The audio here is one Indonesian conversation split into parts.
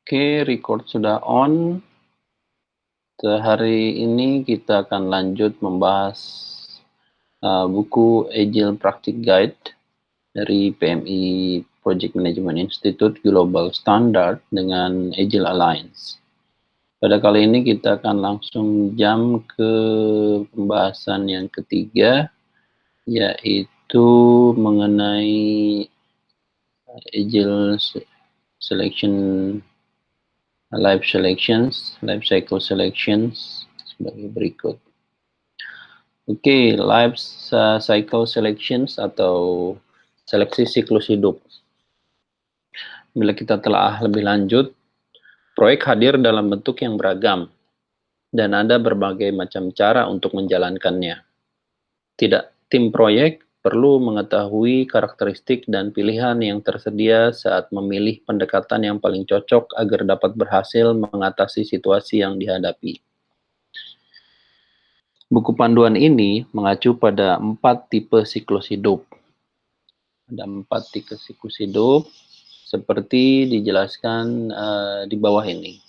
Oke, record sudah on. Hari ini kita akan lanjut membahas buku Agile Practice Guide dari PMI Project Management Institute Global Standard dengan Agile Alliance. Pada kali ini kita akan langsung jam ke pembahasan yang ketiga, yaitu mengenai Agile Selection Life Cycle Selections sebagai berikut. Oke, Life Cycle Selections atau seleksi siklus hidup. Bila kita telah lebih lanjut, proyek hadir dalam bentuk yang beragam dan ada berbagai macam cara untuk menjalankannya. Tim proyek perlu mengetahui karakteristik dan pilihan yang tersedia saat memilih pendekatan yang paling cocok agar dapat berhasil mengatasi situasi yang dihadapi. Buku panduan ini mengacu pada 4 tipe siklus hidup. Ada 4 tipe siklus hidup seperti dijelaskan di bawah ini.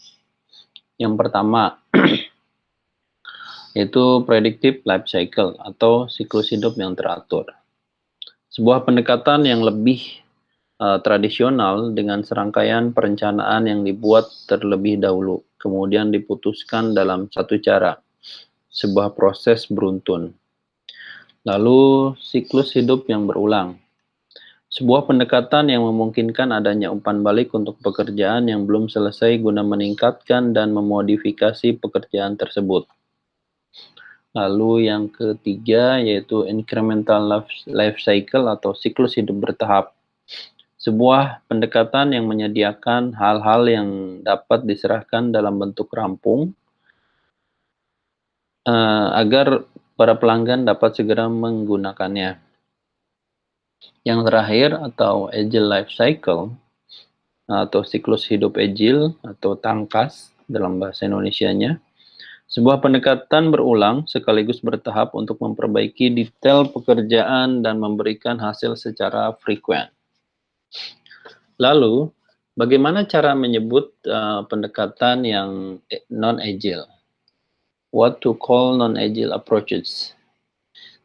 Yang pertama yaitu predictive life cycle atau siklus hidup yang teratur. Sebuah pendekatan yang lebih tradisional dengan serangkaian perencanaan yang dibuat terlebih dahulu, kemudian diputuskan dalam satu cara, sebuah proses beruntun. Lalu siklus hidup yang berulang. Sebuah pendekatan yang memungkinkan adanya umpan balik untuk pekerjaan yang belum selesai guna meningkatkan dan memodifikasi pekerjaan tersebut. Lalu yang ketiga yaitu incremental life cycle atau siklus hidup bertahap. Sebuah pendekatan yang menyediakan hal-hal yang dapat diserahkan dalam bentuk rampung agar para pelanggan dapat segera menggunakannya. Yang terakhir atau Agile Life Cycle atau siklus hidup Agile atau tangkas dalam bahasa Indonesianya. Sebuah pendekatan berulang sekaligus bertahap untuk memperbaiki detail pekerjaan dan memberikan hasil secara frequent. Lalu, bagaimana cara menyebut pendekatan yang non-agile? What to call non-agile approaches?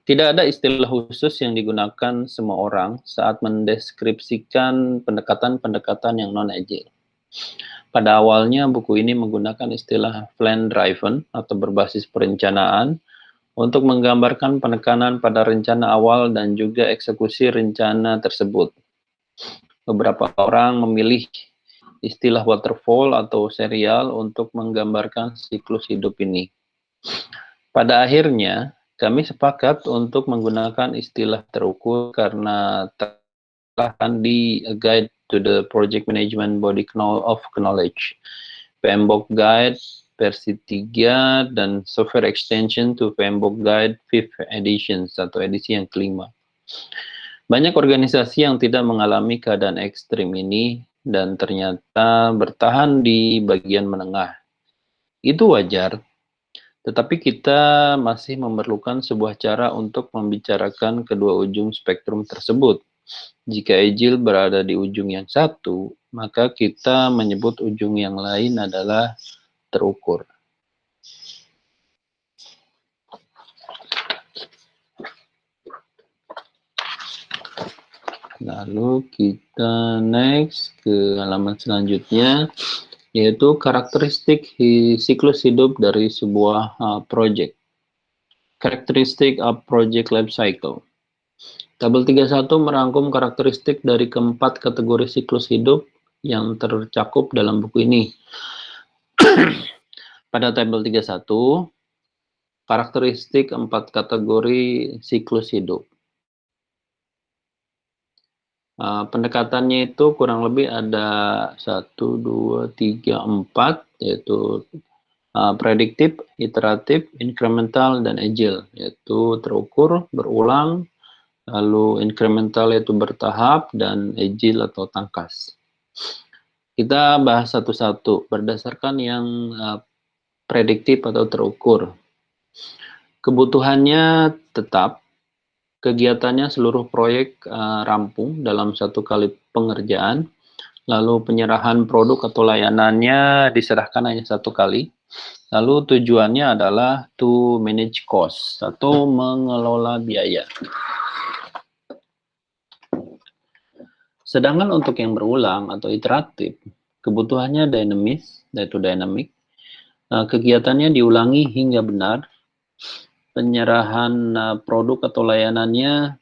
Tidak ada istilah khusus yang digunakan semua orang saat mendeskripsikan pendekatan-pendekatan yang non-agile. Pada awalnya, buku ini menggunakan istilah plan-driven atau berbasis perencanaan untuk menggambarkan penekanan pada rencana awal dan juga eksekusi rencana tersebut. Beberapa orang memilih istilah waterfall atau serial untuk menggambarkan siklus hidup ini. Pada akhirnya, kami sepakat untuk menggunakan istilah terukur karena telah di A Guide to the Project Management Body of Knowledge, PMBOK Guide versi 3 dan Software Extension to PMBOK Guide 5th Edition atau edisi yang kelima. Banyak organisasi yang tidak mengalami keadaan ekstrim ini dan ternyata bertahan di bagian menengah. Itu wajar, tetapi kita masih memerlukan sebuah cara untuk membicarakan kedua ujung spektrum tersebut. Jika Agile berada di ujung yang satu, maka kita menyebut ujung yang lain adalah terukur. Lalu kita next ke halaman selanjutnya, yaitu karakteristik siklus hidup dari sebuah project. Karakteristik of project life cycle. Tabel 31 merangkum karakteristik dari keempat kategori siklus hidup yang tercakup dalam buku ini. Pada tabel 31, karakteristik 4 kategori siklus hidup. Pendekatannya itu kurang lebih ada 1, 2, 3, 4, yaitu prediktif, iteratif, incremental, dan agile, yaitu terukur, berulang, lalu incremental yaitu bertahap, dan agile atau tangkas. Kita bahas satu-satu berdasarkan yang prediktif atau terukur. Kebutuhannya tetap, kegiatannya seluruh proyek rampung dalam satu kali pengerjaan, Lalu penyerahan produk atau layanannya diserahkan hanya satu kali. Lalu tujuannya adalah to manage cost atau mengelola biaya. Sedangkan untuk yang berulang atau iteratif, kebutuhannya dinamis, yaitu dynamic. Kegiatannya diulangi hingga benar. Penyerahan produk atau layanannya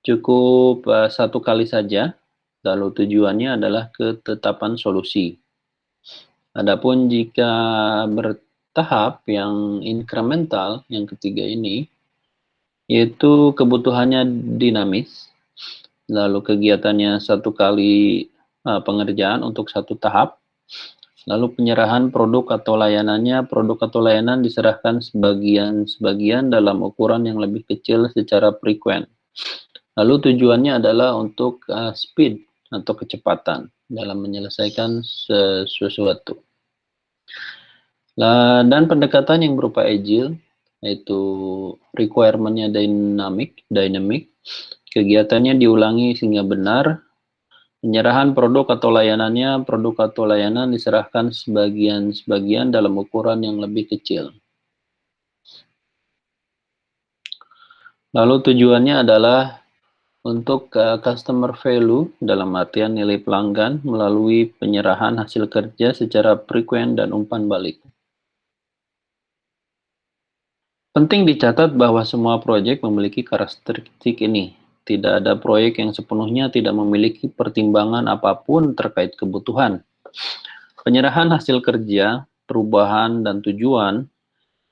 cukup satu kali saja. Lalu tujuannya adalah ketetapan solusi. Adapun jika bertahap yang incremental, yang ketiga ini, yaitu kebutuhannya dinamis, lalu kegiatannya satu kali pengerjaan untuk satu tahap, lalu penyerahan produk atau layanan diserahkan sebagian-sebagian dalam ukuran yang lebih kecil secara frekuen. Lalu tujuannya adalah untuk speed atau kecepatan dalam menyelesaikan sesuatu. Dan pendekatan yang berupa agile, yaitu requirement-nya dynamic, kegiatannya diulangi sehingga benar, penyerahan produk atau layanan diserahkan sebagian-sebagian dalam ukuran yang lebih kecil. Lalu tujuannya adalah untuk customer value dalam artian nilai pelanggan melalui penyerahan hasil kerja secara frekuen dan umpan balik. Penting dicatat bahwa semua proyek memiliki karakteristik ini. Tidak ada proyek yang sepenuhnya tidak memiliki pertimbangan apapun terkait kebutuhan. Penyerahan hasil kerja, perubahan, dan tujuan,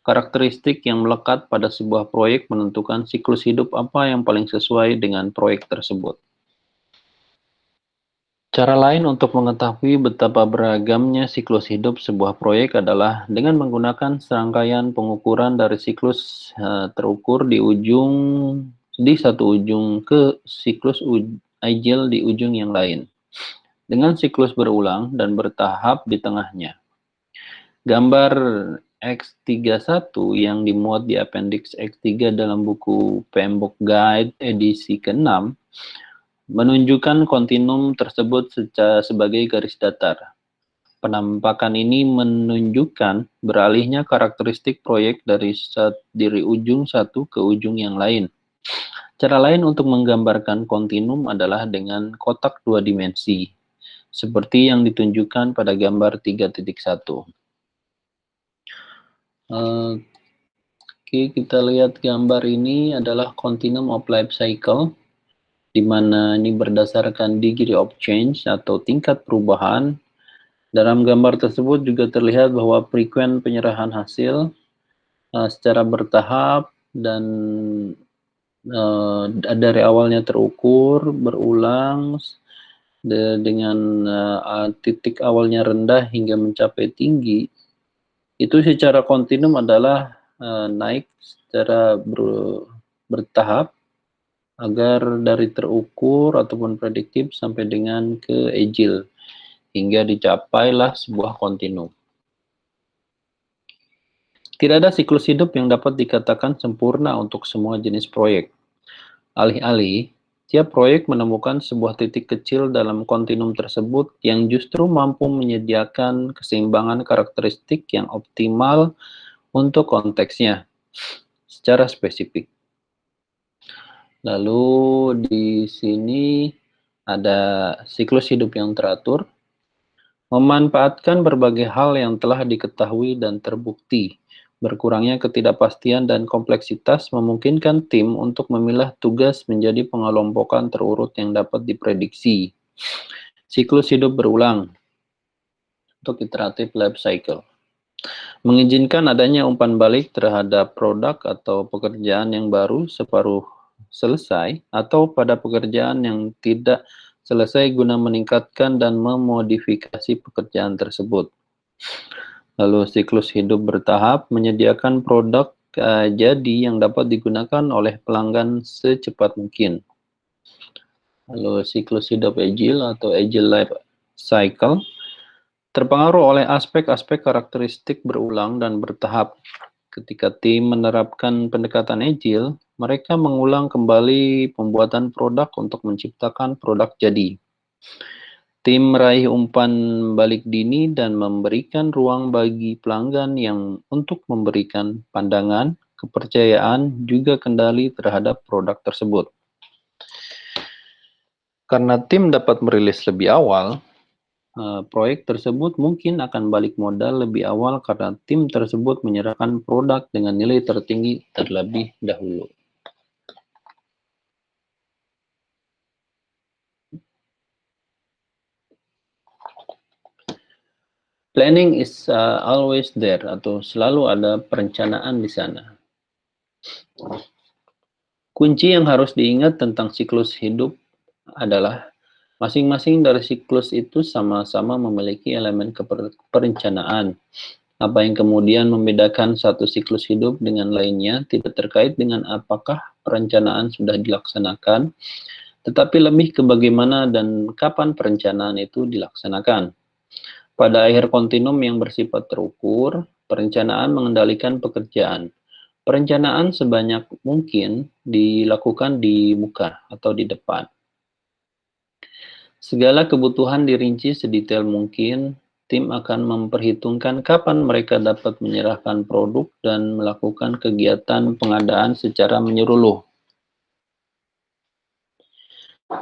karakteristik yang melekat pada sebuah proyek menentukan siklus hidup apa yang paling sesuai dengan proyek tersebut. Cara lain untuk mengetahui betapa beragamnya siklus hidup sebuah proyek adalah dengan menggunakan serangkaian pengukuran dari siklus terukur di satu ujung ke siklus agile di ujung yang lain, dengan siklus berulang dan bertahap di tengahnya. Gambar X31 yang dimuat di appendix X3 dalam buku PMBOK Guide edisi ke-6 menunjukkan kontinum tersebut sebagai garis datar. Penampakan ini menunjukkan beralihnya karakteristik proyek dari ujung satu ke ujung yang lain. Cara lain untuk menggambarkan kontinum adalah dengan kotak dua dimensi, seperti yang ditunjukkan pada gambar 3.1. Oke, kita lihat gambar ini adalah continuum of life cycle, di mana ini berdasarkan degree of change atau tingkat perubahan. Dalam gambar tersebut juga terlihat bahwa frekuen penyerahan hasil secara bertahap dan dari awalnya terukur, berulang dengan titik awalnya rendah hingga mencapai tinggi. Itu secara kontinum adalah naik secara bertahap, agar dari terukur ataupun prediktif sampai dengan ke agile, hingga dicapailah sebuah kontinum. Tidak ada siklus hidup yang dapat dikatakan sempurna untuk semua jenis proyek. Alih-alih, tiap proyek menemukan sebuah titik kecil dalam kontinum tersebut yang justru mampu menyediakan keseimbangan karakteristik yang optimal untuk konteksnya secara spesifik. Lalu di sini ada siklus hidup yang teratur, memanfaatkan berbagai hal yang telah diketahui dan terbukti. Berkurangnya ketidakpastian dan kompleksitas memungkinkan tim untuk memilah tugas menjadi pengelompokan terurut yang dapat diprediksi. Siklus hidup berulang untuk iterative life cycle mengizinkan adanya umpan balik terhadap produk atau pekerjaan yang baru separuh selesai atau pada pekerjaan yang tidak selesai guna meningkatkan dan memodifikasi pekerjaan tersebut. Lalu siklus hidup bertahap menyediakan produk jadi yang dapat digunakan oleh pelanggan secepat mungkin. Lalu siklus hidup agile atau agile life cycle terpengaruh oleh aspek-aspek karakteristik berulang dan bertahap. Ketika tim menerapkan pendekatan agile, mereka mengulang kembali pembuatan produk untuk menciptakan produk jadi. Tim meraih umpan balik dini dan memberikan ruang bagi pelanggan yang untuk memberikan pandangan, kepercayaan, juga kendali terhadap produk tersebut. Karena tim dapat merilis lebih awal, proyek tersebut mungkin akan balik modal lebih awal karena tim tersebut menyerahkan produk dengan nilai tertinggi terlebih dahulu. Planning is always there, atau selalu ada perencanaan di sana. Kunci yang harus diingat tentang siklus hidup adalah masing-masing dari siklus itu sama-sama memiliki elemen perencanaan. Apa yang kemudian membedakan satu siklus hidup dengan lainnya tidak terkait dengan apakah perencanaan sudah dilaksanakan, tetapi lebih ke bagaimana dan kapan perencanaan itu dilaksanakan. Pada akhir kontinum yang bersifat terukur, perencanaan mengendalikan pekerjaan. Perencanaan sebanyak mungkin dilakukan di muka atau di depan. Segala kebutuhan dirinci sedetail mungkin. Tim akan memperhitungkan kapan mereka dapat menyerahkan produk dan melakukan kegiatan pengadaan secara menyeluruh.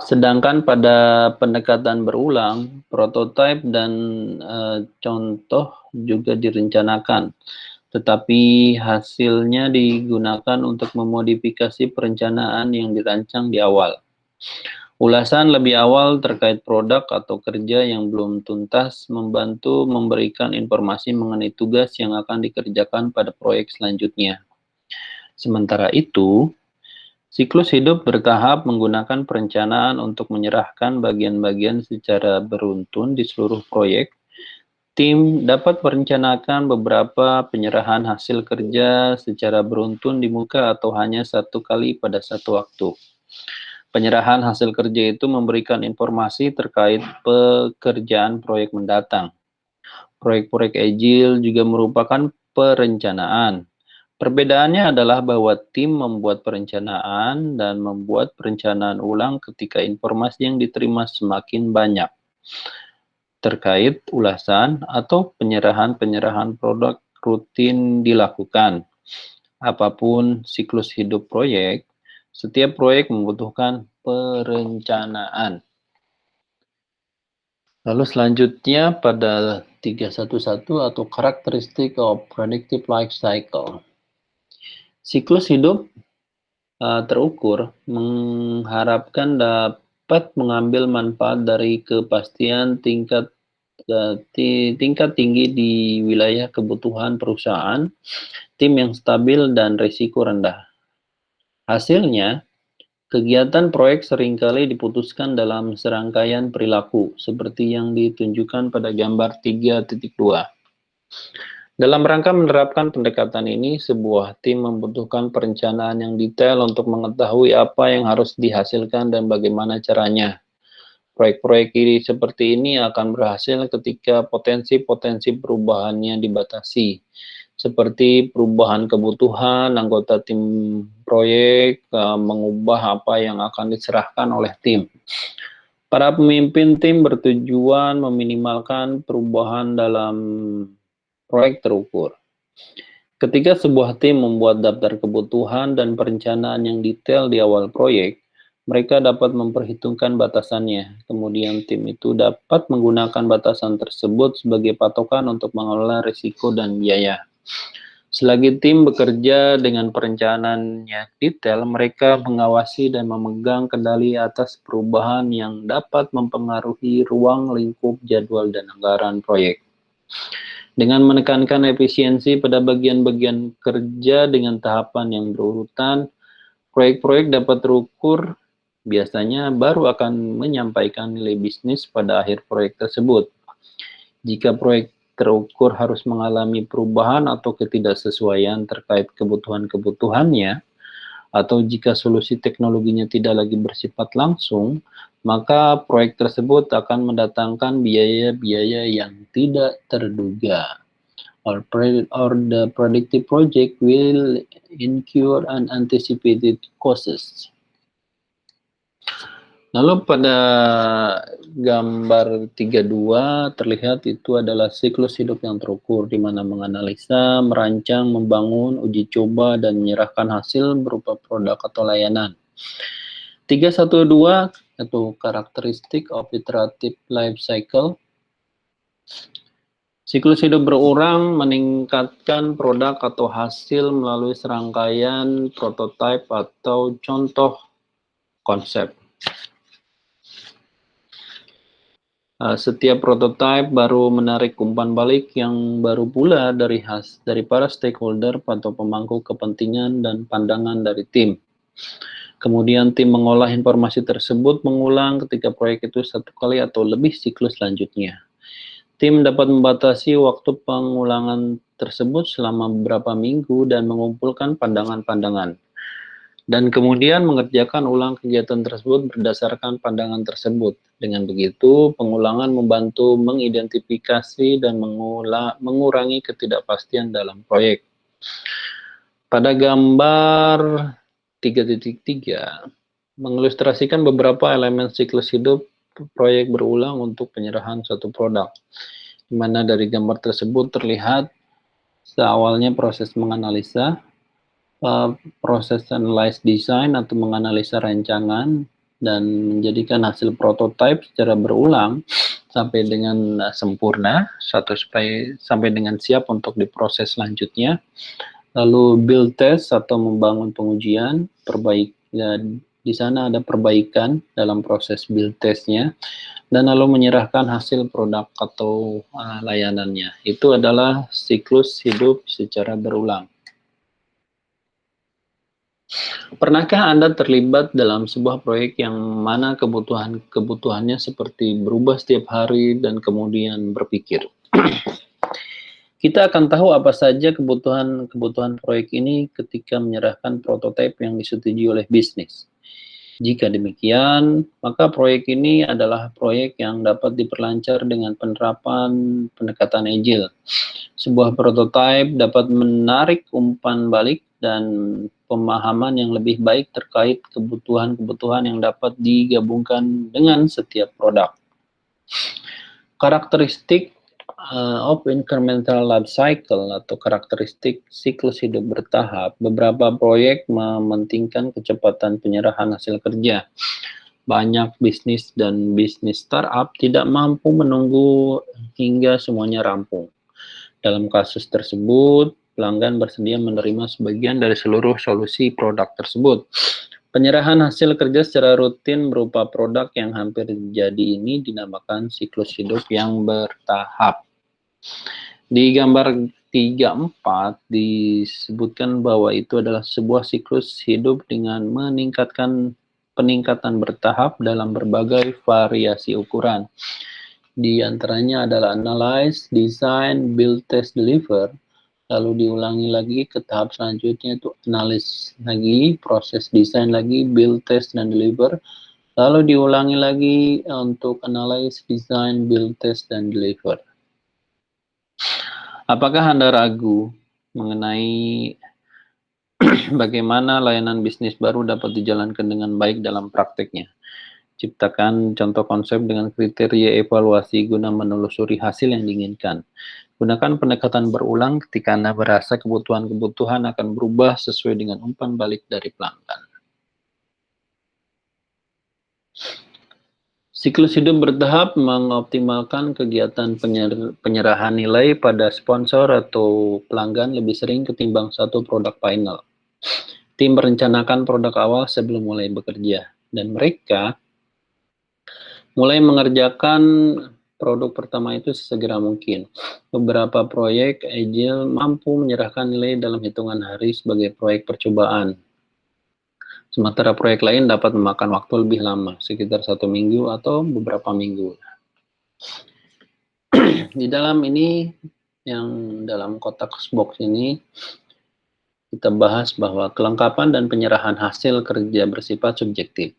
Sedangkan pada pendekatan berulang, prototipe dan contoh juga direncanakan, tetapi hasilnya digunakan untuk memodifikasi perencanaan yang dirancang di awal. Ulasan lebih awal terkait produk atau kerja yang belum tuntas membantu memberikan informasi mengenai tugas yang akan dikerjakan pada proyek selanjutnya. Sementara itu, siklus hidup bertahap menggunakan perencanaan untuk menyerahkan bagian-bagian secara beruntun di seluruh proyek. Tim dapat merencanakan beberapa penyerahan hasil kerja secara beruntun di muka atau hanya satu kali pada satu waktu. Penyerahan hasil kerja itu memberikan informasi terkait pekerjaan proyek mendatang. Proyek-proyek agile juga merupakan perencanaan. Perbedaannya adalah bahwa tim membuat perencanaan dan membuat perencanaan ulang ketika informasi yang diterima semakin banyak terkait ulasan atau penyerahan produk rutin dilakukan. Apapun siklus hidup proyek, setiap proyek membutuhkan perencanaan. Lalu selanjutnya pada 311 atau karakteristik of predictive life cycle. Siklus hidup terukur mengharapkan dapat mengambil manfaat dari kepastian tingkat tinggi di wilayah kebutuhan perusahaan, tim yang stabil dan risiko rendah. Hasilnya, kegiatan proyek seringkali diputuskan dalam serangkaian perilaku, seperti yang ditunjukkan pada gambar 3.2. Dalam rangka menerapkan pendekatan ini, sebuah tim membutuhkan perencanaan yang detail untuk mengetahui apa yang harus dihasilkan dan bagaimana caranya. Proyek-proyek seperti ini akan berhasil ketika potensi-potensi perubahannya dibatasi, seperti perubahan kebutuhan anggota tim proyek, mengubah apa yang akan diserahkan oleh tim. Para pemimpin tim bertujuan meminimalkan perubahan dalam proyek terukur. Ketika sebuah tim membuat daftar kebutuhan dan perencanaan yang detail di awal proyek, mereka dapat memperhitungkan batasannya. Kemudian tim itu dapat menggunakan batasan tersebut sebagai patokan untuk mengelola risiko dan biaya. Selagi tim bekerja dengan perencanaannya detail, mereka mengawasi dan memegang kendali atas perubahan yang dapat mempengaruhi ruang lingkup jadwal dan anggaran proyek. Dengan menekankan efisiensi pada bagian-bagian kerja dengan tahapan yang berurutan, proyek-proyek dapat terukur biasanya baru akan menyampaikan nilai bisnis pada akhir proyek tersebut. Jika proyek terukur harus mengalami perubahan atau ketidaksesuaian terkait kebutuhan-kebutuhannya, atau jika solusi teknologinya tidak lagi bersifat langsung, maka proyek tersebut akan mendatangkan biaya-biaya yang tidak terduga. Or the predictive project will incur unanticipated costs. Lalu pada gambar 32 terlihat itu adalah siklus hidup yang terukur, di mana menganalisa, merancang, membangun, uji coba, dan menyerahkan hasil berupa produk atau layanan. 312 itu karakteristik of iterative life cycle. Siklus hidup berulang meningkatkan produk atau hasil melalui serangkaian prototipe atau contoh konsep. Setiap prototipe baru menarik umpan balik yang baru pula dari para stakeholder atau pemangku kepentingan dan pandangan dari tim. Kemudian tim mengolah informasi tersebut mengulang ketika proyek itu satu kali atau lebih siklus selanjutnya. Tim dapat membatasi waktu pengulangan tersebut selama beberapa minggu dan mengumpulkan pandangan-pandangan. Dan kemudian mengerjakan ulang kegiatan tersebut berdasarkan pandangan tersebut. Dengan begitu, pengulangan membantu mengidentifikasi dan mengurangi ketidakpastian dalam proyek. Pada gambar 3.3, mengilustrasikan beberapa elemen siklus hidup proyek berulang untuk penyerahan suatu produk. Di mana dari gambar tersebut terlihat seawalnya proses menganalisa, proses analyze design atau menganalisa rancangan dan menjadikan hasil prototipe secara berulang sampai dengan sempurna sampai dengan siap untuk diproses selanjutnya. Lalu build test atau membangun pengujian, di sana ada perbaikan dalam proses build testnya, dan lalu menyerahkan hasil produk atau layanannya. Itu adalah siklus hidup secara berulang. Pernahkah Anda terlibat dalam sebuah proyek yang mana kebutuhannya seperti berubah setiap hari dan kemudian berpikir, kita akan tahu apa saja kebutuhan proyek ini ketika menyerahkan prototipe yang disetujui oleh bisnis. Jika demikian, maka proyek ini adalah proyek yang dapat diperlancar dengan penerapan pendekatan Agile. Sebuah prototipe dapat menarik umpan balik dan pemahaman yang lebih baik terkait kebutuhan-kebutuhan yang dapat digabungkan dengan setiap produk. Karakteristik of incremental life cycle atau karakteristik siklus hidup bertahap, beberapa proyek mementingkan kecepatan penyerahan hasil kerja. Banyak bisnis dan bisnis startup tidak mampu menunggu hingga semuanya rampung. Dalam kasus tersebut, pelanggan bersedia menerima sebagian dari seluruh solusi produk tersebut. Penyerahan hasil kerja secara rutin berupa produk yang hampir jadi ini dinamakan siklus hidup yang bertahap. Di gambar 34 disebutkan bahwa itu adalah sebuah siklus hidup dengan peningkatan bertahap dalam berbagai variasi ukuran. Di antaranya adalah analyze, design, build, test, deliver. Lalu diulangi lagi ke tahap selanjutnya itu analysis lagi, proses desain lagi, build, test, dan deliver. Lalu diulangi lagi untuk analyze, design, build, test, dan deliver. Apakah Anda ragu mengenai bagaimana layanan bisnis baru dapat dijalankan dengan baik dalam prakteknya? Ciptakan contoh konsep dengan kriteria evaluasi guna menelusuri hasil yang diinginkan. Gunakan pendekatan berulang ketika Anda merasa kebutuhan-kebutuhan akan berubah sesuai dengan umpan balik dari pelanggan. Siklus hidup bertahap mengoptimalkan kegiatan penyerahan nilai pada sponsor atau pelanggan lebih sering ketimbang satu produk final. Tim merencanakan produk awal sebelum mulai bekerja, dan mereka mulai mengerjakan produk pertama itu sesegera mungkin. Beberapa proyek Agile mampu menyerahkan nilai dalam hitungan hari sebagai proyek percobaan. Sementara proyek lain dapat memakan waktu lebih lama, sekitar 1 minggu atau beberapa minggu. Di dalam ini, yang dalam kotak box ini, kita bahas bahwa kelengkapan dan penyerahan hasil kerja bersifat subjektif.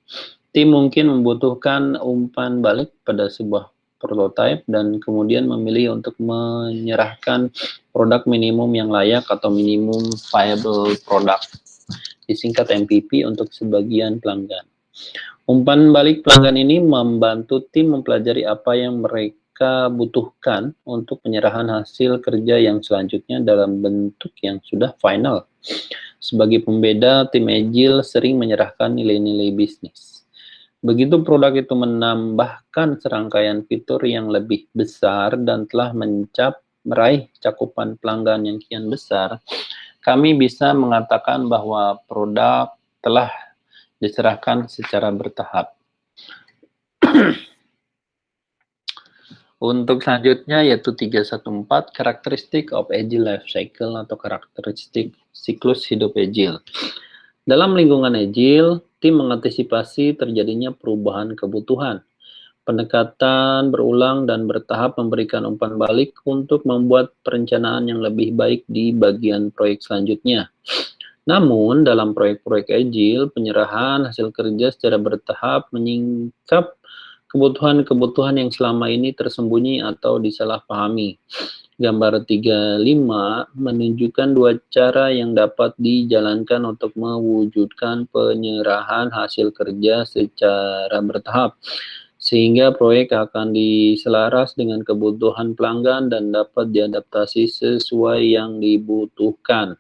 Tim mungkin membutuhkan umpan balik pada sebuah prototipe dan kemudian memilih untuk menyerahkan produk minimum yang layak atau minimum viable product, disingkat MVP, untuk sebagian pelanggan. Umpan balik pelanggan ini membantu tim mempelajari apa yang mereka butuhkan untuk penyerahan hasil kerja yang selanjutnya dalam bentuk yang sudah final. Sebagai pembeda, tim Agile sering menyerahkan nilai-nilai bisnis. Begitu produk itu menambahkan serangkaian fitur yang lebih besar dan telah meraih cakupan pelanggan yang kian besar, kami bisa mengatakan bahwa produk telah diserahkan secara bertahap. Untuk selanjutnya yaitu 314, karakteristik of Agile Life Cycle atau karakteristik siklus hidup Agile. Dalam lingkungan Agile, tim mengantisipasi terjadinya perubahan kebutuhan. Pendekatan berulang dan bertahap memberikan umpan balik untuk membuat perencanaan yang lebih baik di bagian proyek selanjutnya. Namun, dalam proyek-proyek Agile, penyerahan hasil kerja secara bertahap menyingkap kebutuhan-kebutuhan yang selama ini tersembunyi atau disalahpahami. Gambar 35 menunjukkan dua cara yang dapat dijalankan untuk mewujudkan penyerahan hasil kerja secara bertahap, sehingga proyek akan diselaras dengan kebutuhan pelanggan dan dapat diadaptasi sesuai yang dibutuhkan.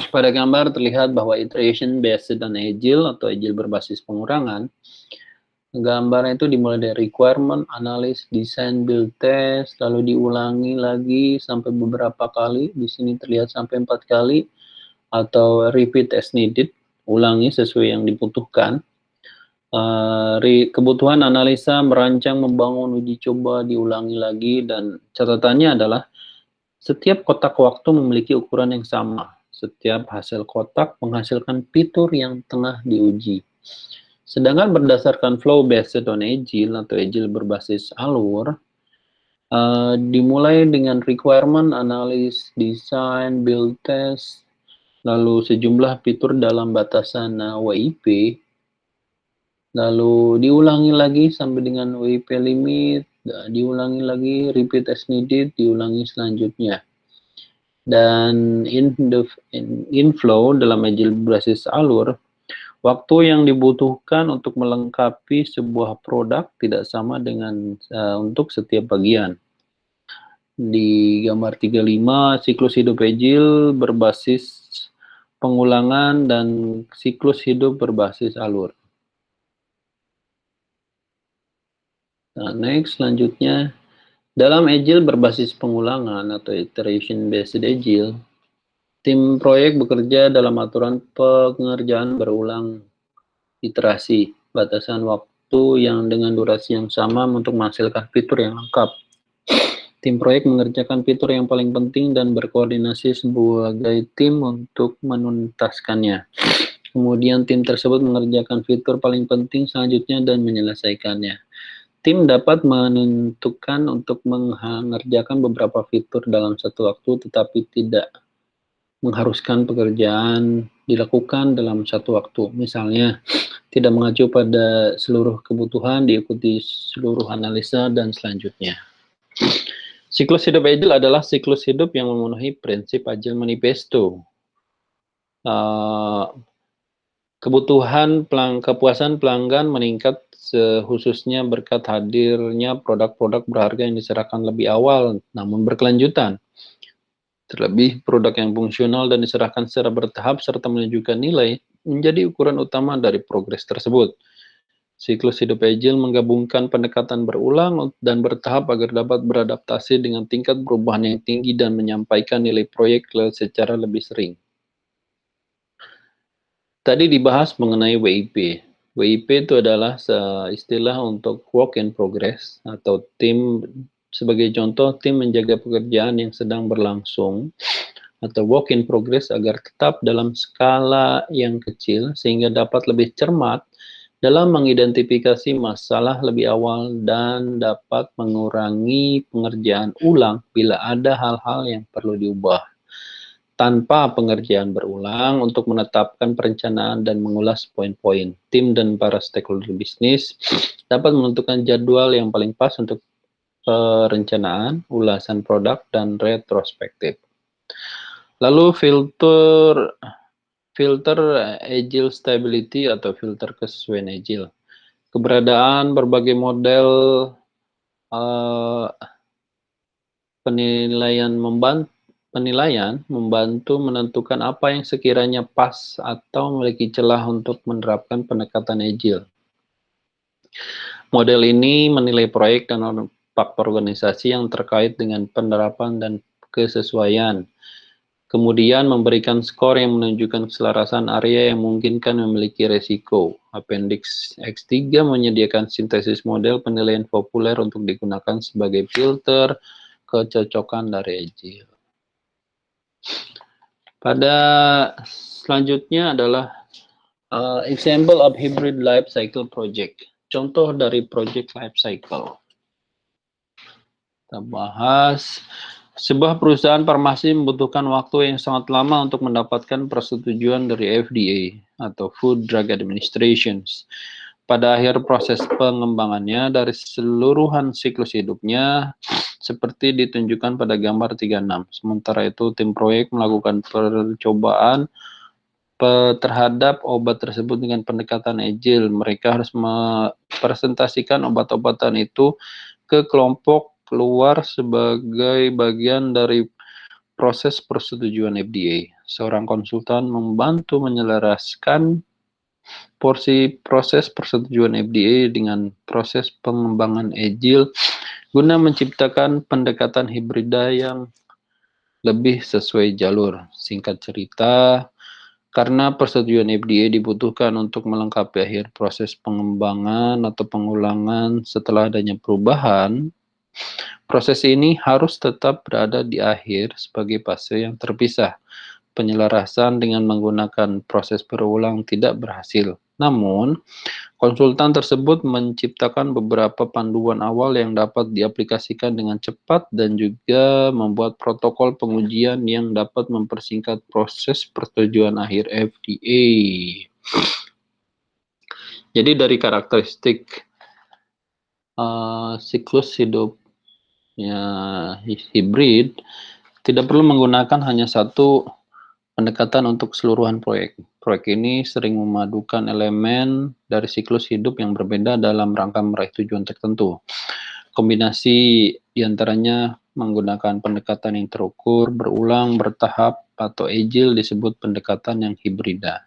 Pada gambar terlihat bahwa iteration based on Agile atau Agile berbasis pengurangan. Gambarnya itu dimulai dari requirement, analysis, design, build, test, lalu diulangi lagi sampai beberapa kali. Di sini terlihat sampai 4 kali, atau repeat as needed, ulangi sesuai yang dibutuhkan. Kebutuhan analisa, merancang, membangun, uji coba, diulangi lagi, dan catatannya adalah setiap kotak waktu memiliki ukuran yang sama. Setiap hasil kotak menghasilkan fitur yang tengah diuji. Sedangkan berdasarkan flow based on Agile atau Agile berbasis alur, dimulai dengan requirement, analysis, design, build, test, lalu sejumlah fitur dalam batasan WIP, lalu diulangi lagi sampai dengan WIP limit, diulangi lagi, repeat as needed, diulangi selanjutnya. Dan in flow dalam Agile berbasis alur, waktu yang dibutuhkan untuk melengkapi sebuah produk tidak sama dengan untuk setiap bagian. Di gambar 35, siklus hidup Agile berbasis pengulangan dan siklus hidup berbasis alur. Nah, next, selanjutnya, dalam Agile berbasis pengulangan atau iteration based Agile, tim proyek bekerja dalam aturan pengerjaan berulang iterasi, batasan waktu yang dengan durasi yang sama untuk menghasilkan fitur yang lengkap. Tim proyek mengerjakan fitur yang paling penting dan berkoordinasi sebagai tim untuk menuntaskannya. Kemudian tim tersebut mengerjakan fitur paling penting selanjutnya dan menyelesaikannya. Tim dapat menentukan untuk mengerjakan beberapa fitur dalam satu waktu, tetapi tidak mengharuskan pekerjaan dilakukan dalam satu waktu. Misalnya, tidak mengacu pada seluruh kebutuhan, diikuti seluruh analisa, dan selanjutnya. Siklus hidup Agile adalah siklus hidup yang memenuhi prinsip Agile Manifesto. Kepuasan pelanggan meningkat khususnya berkat hadirnya produk-produk berharga yang diserahkan lebih awal, namun berkelanjutan. Terlebih, produk yang fungsional dan diserahkan secara bertahap serta menunjukkan nilai menjadi ukuran utama dari progres tersebut. Siklus hidup Agile menggabungkan pendekatan berulang dan bertahap agar dapat beradaptasi dengan tingkat perubahan yang tinggi dan menyampaikan nilai proyek secara lebih sering. Tadi dibahas mengenai WIP. WIP itu adalah istilah untuk work in progress atau tim. Sebagai contoh, tim menjaga pekerjaan yang sedang berlangsung atau work in progress agar tetap dalam skala yang kecil sehingga dapat lebih cermat dalam mengidentifikasi masalah lebih awal dan dapat mengurangi pengerjaan ulang bila ada hal-hal yang perlu diubah. Tanpa pengerjaan berulang untuk menetapkan perencanaan dan mengulas poin-poin, tim dan para stakeholder bisnis dapat menentukan jadwal yang paling pas untuk perencanaan, ulasan produk, dan retrospektif. Lalu Filter Agile Stability atau filter kesesuaian Agile. Keberadaan berbagai model penilaian membantu menentukan apa yang sekiranya pas atau memiliki celah untuk menerapkan pendekatan Agile. Model ini menilai proyek dan faktor organisasi yang terkait dengan penerapan dan kesesuaian. Kemudian memberikan skor yang menunjukkan keselarasan area yang memungkinkan memiliki resiko. Appendix X3 menyediakan sintesis model penilaian populer untuk digunakan sebagai filter kecocokan dari Agile. Pada selanjutnya adalah example of hybrid life cycle project. Contoh dari project life cycle. Kita bahas, sebuah perusahaan farmasi membutuhkan waktu yang sangat lama untuk mendapatkan persetujuan dari FDA atau Food Drug Administration. Pada akhir proses pengembangannya dari seluruhan siklus hidupnya, seperti ditunjukkan pada gambar 36. Sementara itu, tim proyek melakukan percobaan terhadap obat tersebut dengan pendekatan Agile. Mereka harus mempresentasikan obat-obatan itu ke kelompok keluar sebagai bagian dari proses persetujuan FDA. Seorang konsultan membantu menyelaraskan proses persetujuan FDA dengan proses pengembangan Agile guna menciptakan pendekatan hibrida yang lebih sesuai jalur. Singkat cerita, karena persetujuan FDA dibutuhkan untuk melengkapi akhir proses pengembangan atau pengulangan setelah adanya perubahan, proses ini harus tetap berada di akhir sebagai fase yang terpisah. Penyelarasan dengan menggunakan proses berulang tidak berhasil. Namun, konsultan tersebut menciptakan beberapa panduan awal yang dapat diaplikasikan dengan cepat dan juga membuat protokol pengujian yang dapat mempersingkat proses persetujuan akhir FDA. Jadi dari karakteristik siklus hidupnya hibrid, tidak perlu menggunakan hanya satu pendekatan untuk keseluruhan proyek. Proyek ini sering memadukan elemen dari siklus hidup yang berbeda dalam rangka meraih tujuan tertentu. Kombinasi diantaranya menggunakan pendekatan yang terukur, berulang, bertahap, atau agile disebut pendekatan yang hibrida.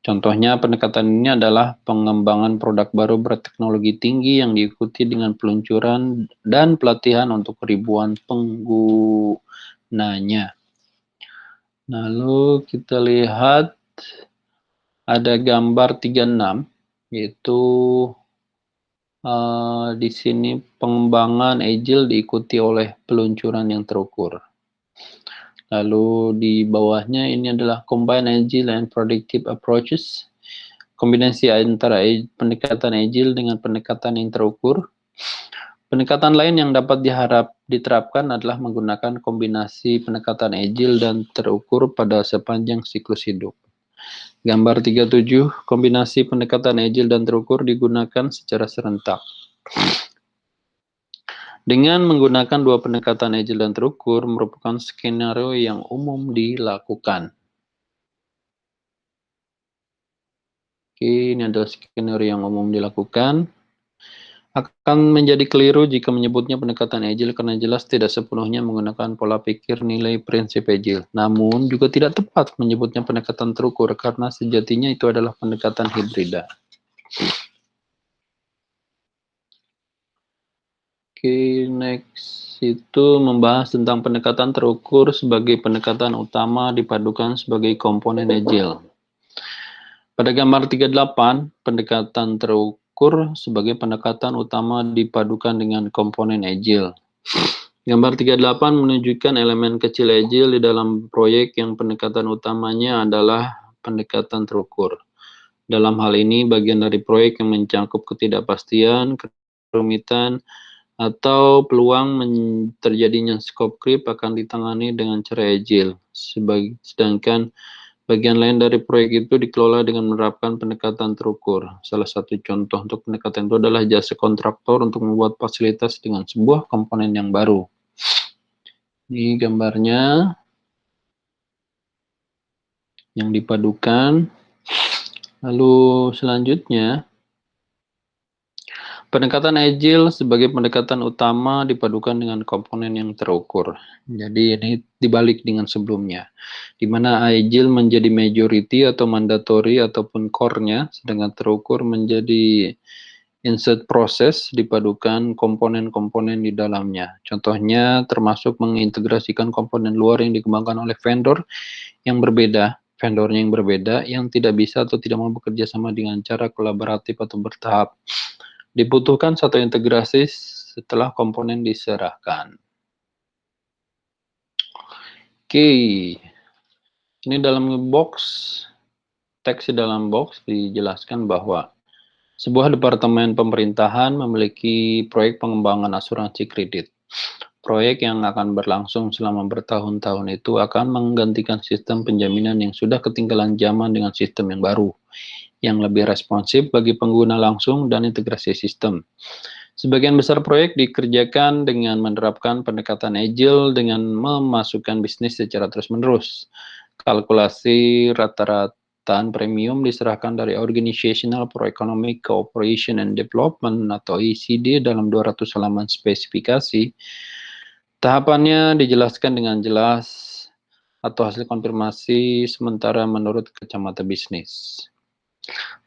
Contohnya pendekatan ini adalah pengembangan produk baru berteknologi tinggi yang diikuti dengan peluncuran dan pelatihan untuk ribuan penggunanya. Lalu kita lihat ada gambar 36, yaitu di sini pengembangan Agile diikuti oleh peluncuran yang terukur. Lalu di bawahnya ini adalah Combine Agile and Predictive Approaches. Kombinasi antara pendekatan Agile dengan pendekatan yang terukur. Pendekatan lain yang dapat diterapkan adalah menggunakan kombinasi pendekatan Agile dan terukur pada sepanjang siklus hidup. Gambar 37, kombinasi pendekatan Agile dan terukur digunakan secara serentak. Dengan menggunakan dua pendekatan Agile dan terukur merupakan skenario yang umum dilakukan. Oke, ini adalah skenario yang umum dilakukan. Akan menjadi keliru jika menyebutnya pendekatan Agile karena jelas tidak sepenuhnya menggunakan pola pikir nilai prinsip Agile. Namun juga tidak tepat menyebutnya pendekatan terukur karena sejatinya itu adalah pendekatan hibrida. Oke, next itu membahas tentang pendekatan terukur sebagai pendekatan utama dipadukan sebagai komponen Agile. Pada gambar 38, pendekatan terukur sebagai pendekatan utama dipadukan dengan komponen Agile. Gambar 38 menunjukkan elemen kecil Agile di dalam proyek yang pendekatan utamanya adalah pendekatan terukur. Dalam hal ini, bagian dari proyek yang mencakup ketidakpastian, kerumitan, atau peluang terjadinya scope creep akan ditangani dengan cara Agile. Sedangkan bagian lain dari proyek itu dikelola dengan menerapkan pendekatan terukur. Salah satu contoh untuk pendekatan itu adalah jasa kontraktor untuk membuat fasilitas dengan sebuah komponen yang baru. Ini gambarnya. yang dipadukan. Lalu selanjutnya, pendekatan Agile sebagai pendekatan utama dipadukan dengan komponen yang terukur. Jadi ini dibalik dengan sebelumnya, di mana Agile menjadi majority atau mandatory ataupun core-nya, sedangkan terukur menjadi insert proses dipadukan komponen-komponen di dalamnya. Contohnya termasuk mengintegrasikan komponen luar yang dikembangkan oleh vendornya yang berbeda, yang tidak bisa atau tidak mau bekerja sama dengan cara kolaboratif atau bertahap. Dibutuhkan satu integrasi setelah komponen diserahkan. Oke, ini dalam box, teks di dalam box dijelaskan bahwa sebuah departemen pemerintahan memiliki proyek pengembangan asuransi kredit. Proyek yang akan berlangsung selama bertahun-tahun itu akan menggantikan sistem penjaminan yang sudah ketinggalan zaman dengan sistem yang baru, yang lebih responsif bagi pengguna langsung dan integrasi sistem. Sebagian besar proyek dikerjakan dengan menerapkan pendekatan Agile dengan memasukkan bisnis secara terus-menerus. Kalkulasi rata-rata premium diserahkan dari Organizational for Economic Cooperation and Development atau OECD dalam 200 halaman spesifikasi. Tahapannya dijelaskan dengan jelas atau hasil konfirmasi sementara menurut kacamata bisnis.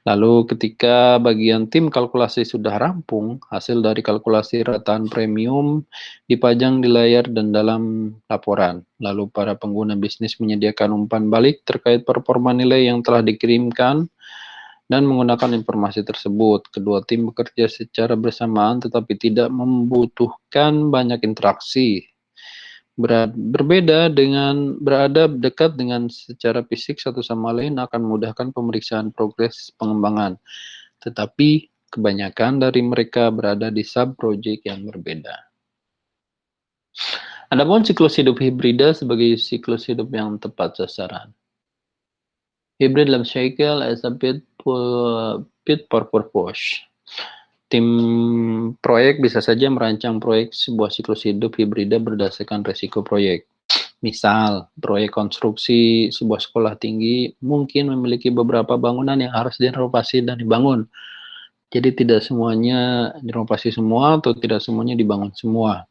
Lalu ketika bagian tim kalkulasi sudah rampung, hasil dari kalkulasi rataan premium dipajang di layar dan dalam laporan. Lalu para pengguna bisnis menyediakan umpan balik terkait performa nilai yang telah dikirimkan dan menggunakan informasi tersebut. Kedua tim bekerja secara bersamaan tetapi tidak membutuhkan banyak interaksi. Berada dekat dengan secara fisik satu sama lain akan memudahkan pemeriksaan progres pengembangan. Tetapi kebanyakan dari mereka berada di sub-project yang berbeda. Adapun siklus hidup hibrida sebagai siklus hidup yang tepat sasaran. Hybrid life cycle as a fit for purpose. Tim proyek bisa saja merancang proyek sebuah siklus hidup hibrida berdasarkan resiko proyek. Misal, proyek konstruksi sebuah sekolah tinggi mungkin memiliki beberapa bangunan yang harus direnovasi dan dibangun. Jadi tidak semuanya direnovasi semua atau tidak semuanya dibangun semua.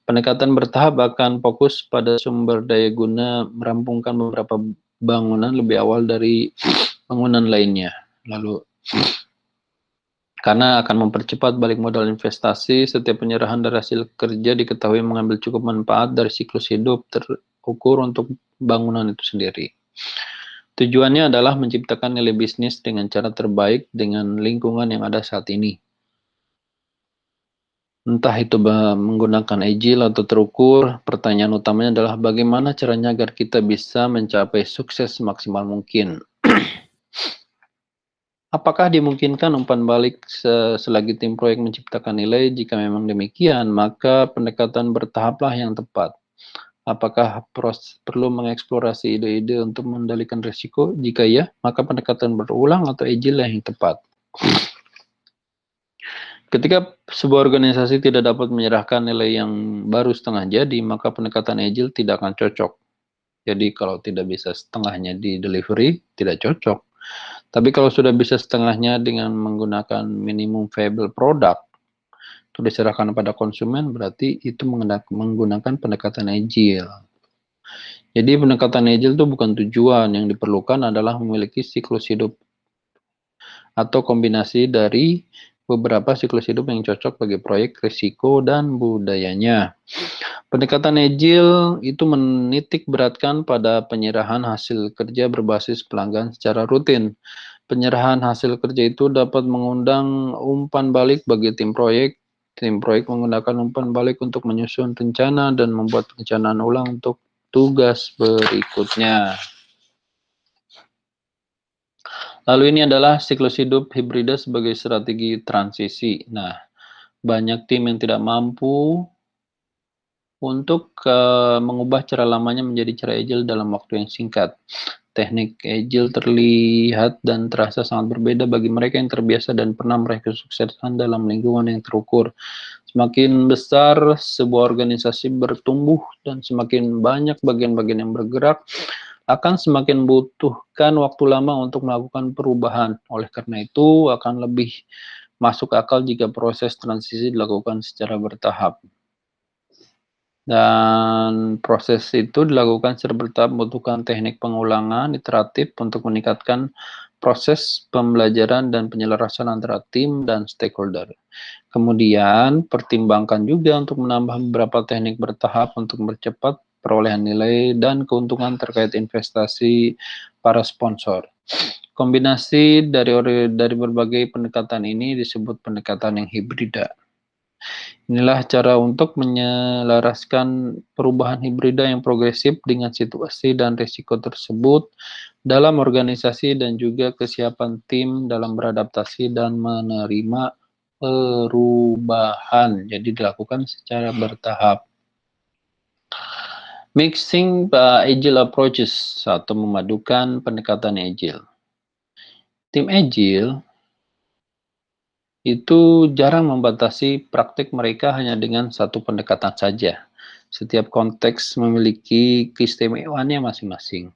Pendekatan bertahap akan fokus pada sumber daya guna merampungkan beberapa bangunan lebih awal dari bangunan lainnya. Lalu karena akan mempercepat balik modal investasi, setiap penyerahan dari hasil kerja diketahui mengambil cukup manfaat dari siklus hidup terukur untuk bangunan itu sendiri. Tujuannya adalah menciptakan nilai bisnis dengan cara terbaik dengan lingkungan yang ada saat ini. Entah itu menggunakan Agile atau terukur, pertanyaan utamanya adalah bagaimana caranya agar kita bisa mencapai sukses semaksimal mungkin. Apakah dimungkinkan umpan balik selagi tim proyek menciptakan nilai? Jika memang demikian, maka pendekatan bertahaplah yang tepat. Apakah perlu mengeksplorasi ide-ide untuk mengendalikan risiko? Jika ya, maka pendekatan berulang atau Agile yang tepat. Ketika sebuah organisasi tidak dapat menyerahkan nilai yang baru setengah jadi, maka pendekatan Agile tidak akan cocok. Jadi kalau tidak bisa setengahnya di delivery, tidak cocok. Tapi kalau sudah bisa setengahnya dengan menggunakan minimum viable product, itu diserahkan pada konsumen, berarti itu menggunakan pendekatan Agile. Jadi pendekatan Agile itu bukan tujuan, yang diperlukan adalah memiliki siklus hidup atau kombinasi dari beberapa siklus hidup yang cocok bagi proyek, risiko, dan budayanya. Pendekatan Agile itu menitik beratkan pada penyerahan hasil kerja berbasis pelanggan secara rutin. Penyerahan hasil kerja itu dapat mengundang umpan balik bagi tim proyek. Tim proyek menggunakan umpan balik untuk menyusun rencana dan membuat perencanaan ulang untuk tugas berikutnya. Lalu ini adalah siklus hidup hibrida sebagai strategi transisi. Nah, banyak tim yang tidak mampu untuk mengubah cara lamanya menjadi cara Agile dalam waktu yang singkat. Teknik Agile terlihat dan terasa sangat berbeda bagi mereka yang terbiasa dan pernah meraih kesuksesan dalam lingkungan yang terukur. Semakin besar sebuah organisasi bertumbuh dan semakin banyak bagian-bagian yang bergerak, akan semakin membutuhkan waktu lama untuk melakukan perubahan. Oleh karena itu, akan lebih masuk akal jika proses transisi dilakukan secara bertahap. Dan proses itu dilakukan secara bertahap membutuhkan teknik pengulangan iteratif untuk meningkatkan proses pembelajaran dan penyelarasan antara tim dan stakeholder. Kemudian, pertimbangkan juga untuk menambah beberapa teknik bertahap untuk mempercepat perolehan nilai dan keuntungan terkait investasi para sponsor. Kombinasi dari berbagai pendekatan ini disebut pendekatan yang hibrida. Inilah cara untuk menyelaraskan perubahan hibrida yang progresif dengan situasi dan risiko tersebut dalam organisasi dan juga kesiapan tim dalam beradaptasi dan menerima perubahan. Jadi dilakukan secara bertahap. Mixing agile approaches atau memadukan pendekatan agile. Tim agile itu jarang membatasi praktik mereka hanya dengan satu pendekatan saja. Setiap konteks memiliki keistimewaannya masing-masing.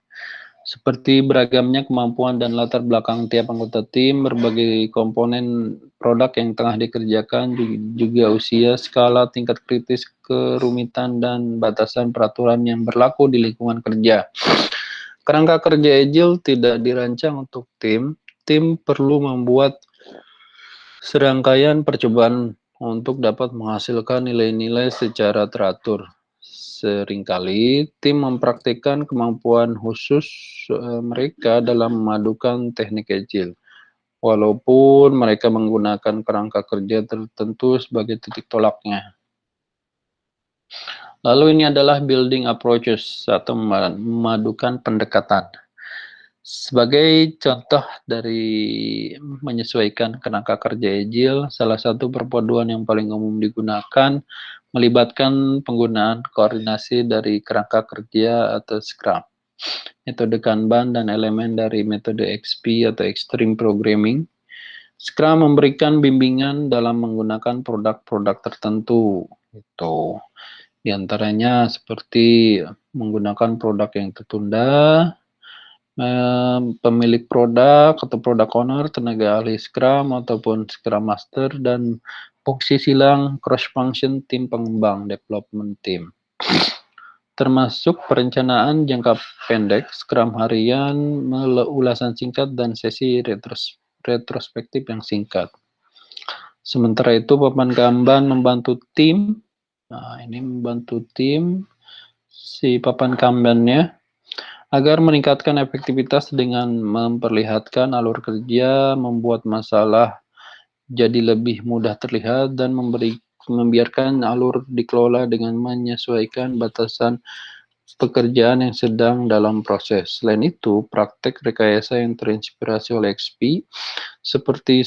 Seperti beragamnya kemampuan dan latar belakang tiap anggota tim, berbagai komponen produk yang tengah dikerjakan, juga usia, skala, tingkat kritis, kerumitan, dan batasan peraturan yang berlaku di lingkungan kerja. Kerangka kerja agile tidak dirancang untuk tim. Tim perlu membuat serangkaian percobaan untuk dapat menghasilkan nilai-nilai secara teratur. Seringkali tim mempraktikkan kemampuan khusus mereka dalam memadukan teknik agile, walaupun mereka menggunakan kerangka kerja tertentu sebagai titik tolaknya. Lalu ini adalah building approaches atau memadukan pendekatan. Sebagai contoh dari menyesuaikan kerangka kerja agile, salah satu perpaduan yang paling umum digunakan melibatkan penggunaan koordinasi dari kerangka kerja atau Scrum, metode Kanban, dan elemen dari metode XP atau Extreme Programming. Scrum memberikan bimbingan dalam menggunakan produk-produk tertentu. Itu di antaranya seperti menggunakan produk yang tertunda, pemilik produk atau product owner, tenaga ahli Scrum ataupun Scrum Master, dan fungsi silang cross function tim pengembang development team. Termasuk perencanaan jangka pendek, Scrum harian, ulasan singkat, dan sesi retrospektif yang singkat. Sementara itu, papan Kanban membantu tim. Nah, ini membantu tim si papan Kanban-nya agar meningkatkan efektivitas dengan memperlihatkan alur kerja, membuat masalah jadi lebih mudah terlihat, dan membiarkan alur dikelola dengan menyesuaikan batasan pekerjaan yang sedang dalam proses. Selain itu, praktek rekayasa yang terinspirasi oleh XP seperti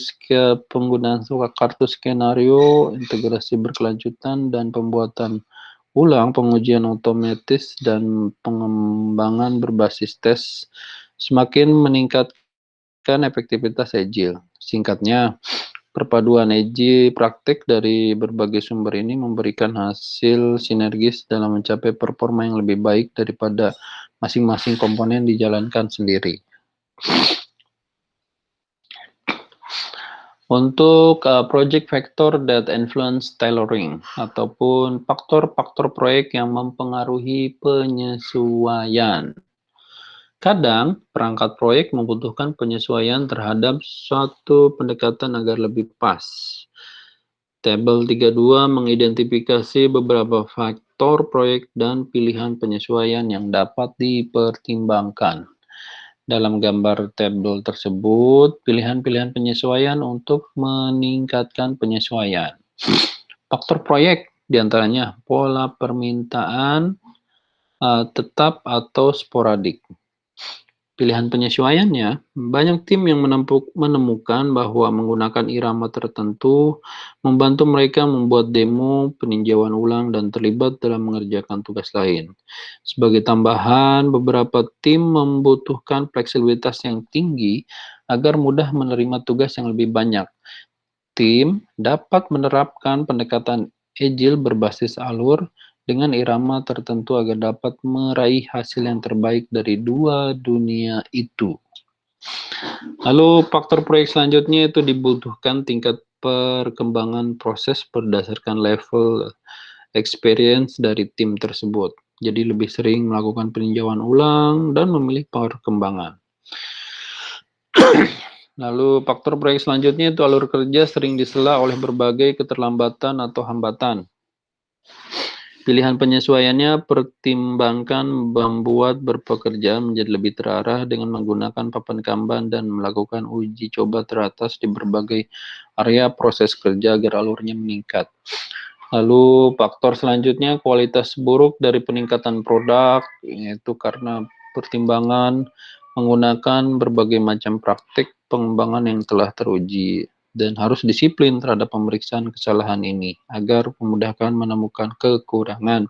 penggunaan kartu skenario, integrasi berkelanjutan, dan pembuatan ulang, pengujian otomatis, dan pengembangan berbasis tes semakin meningkatkan efektivitas agile. Singkatnya, perpaduan agile praktik dari berbagai sumber ini memberikan hasil sinergis dalam mencapai performa yang lebih baik daripada masing-masing komponen dijalankan sendiri. Untuk project factor that influence tailoring ataupun faktor-faktor proyek yang mempengaruhi penyesuaian. Kadang perangkat proyek membutuhkan penyesuaian terhadap suatu pendekatan agar lebih pas. Tabel 32 mengidentifikasi beberapa faktor proyek dan pilihan penyesuaian yang dapat dipertimbangkan. Dalam gambar tabel tersebut, pilihan-pilihan penyesuaian untuk meningkatkan penyesuaian. Faktor proyek diantaranya pola permintaan tetap atau sporadik. Pilihan penyesuaiannya, banyak tim yang menemukan bahwa menggunakan irama tertentu membantu mereka membuat demo, peninjauan ulang, dan terlibat dalam mengerjakan tugas lain. Sebagai tambahan, beberapa tim membutuhkan fleksibilitas yang tinggi agar mudah menerima tugas yang lebih banyak. Tim dapat menerapkan pendekatan agile berbasis alur dengan irama tertentu agar dapat meraih hasil yang terbaik dari dua dunia itu. Lalu faktor proyek selanjutnya itu dibutuhkan tingkat perkembangan proses berdasarkan level experience dari tim tersebut. Jadi lebih sering melakukan peninjauan ulang dan memilih perkembangan. Lalu faktor proyek selanjutnya itu alur kerja sering disela oleh berbagai keterlambatan atau hambatan. Pilihan penyesuaiannya pertimbangkan membuat berpekerja menjadi lebih terarah dengan menggunakan papan Kanban dan melakukan uji coba teratas di berbagai area proses kerja agar alurnya meningkat. Lalu faktor selanjutnya kualitas buruk dari peningkatan produk, yaitu karena pertimbangan menggunakan berbagai macam praktik pengembangan yang telah teruji dan harus disiplin terhadap pemeriksaan kesalahan ini agar memudahkan menemukan kekurangan.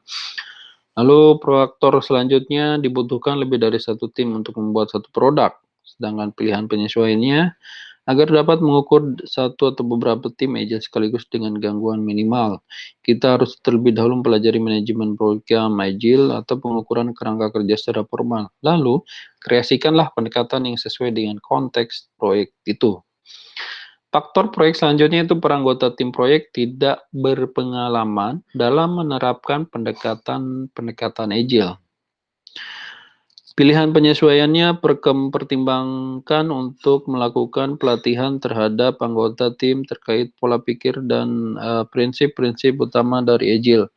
Lalu faktor selanjutnya dibutuhkan lebih dari satu tim untuk membuat satu produk, sedangkan pilihan penyesuaiannya agar dapat mengukur satu atau beberapa tim agile sekaligus dengan gangguan minimal. Kita harus terlebih dahulu mempelajari manajemen program agile atau pengukuran kerangka kerja secara formal. Lalu, kreasikanlah pendekatan yang sesuai dengan konteks proyek itu. Faktor proyek selanjutnya itu peranggota tim proyek tidak berpengalaman dalam menerapkan pendekatan agile. Pilihan penyesuaiannya pertimbangkan untuk melakukan pelatihan terhadap anggota tim terkait pola pikir dan prinsip-prinsip utama dari Agile.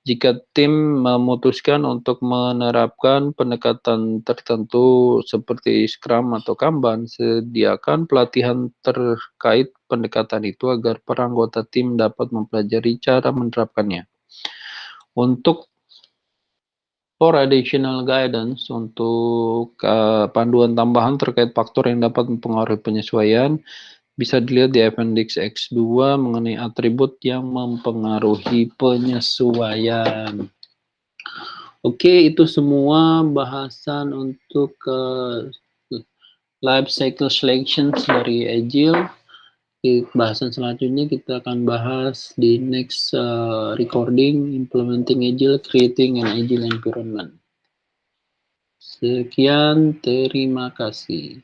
Jika tim memutuskan untuk menerapkan pendekatan tertentu seperti Scrum atau Kanban, sediakan pelatihan terkait pendekatan itu agar para anggota tim dapat mempelajari cara menerapkannya. Untuk for additional guidance, untuk panduan tambahan terkait faktor yang dapat mempengaruhi penyesuaian, bisa dilihat di Appendix X2 mengenai atribut yang mempengaruhi penyesuaian. Oke, itu semua bahasan untuk life cycle selections dari Agile. Di bahasan selanjutnya kita akan bahas di next recording, implementing Agile, creating an Agile environment. Sekian, terima kasih.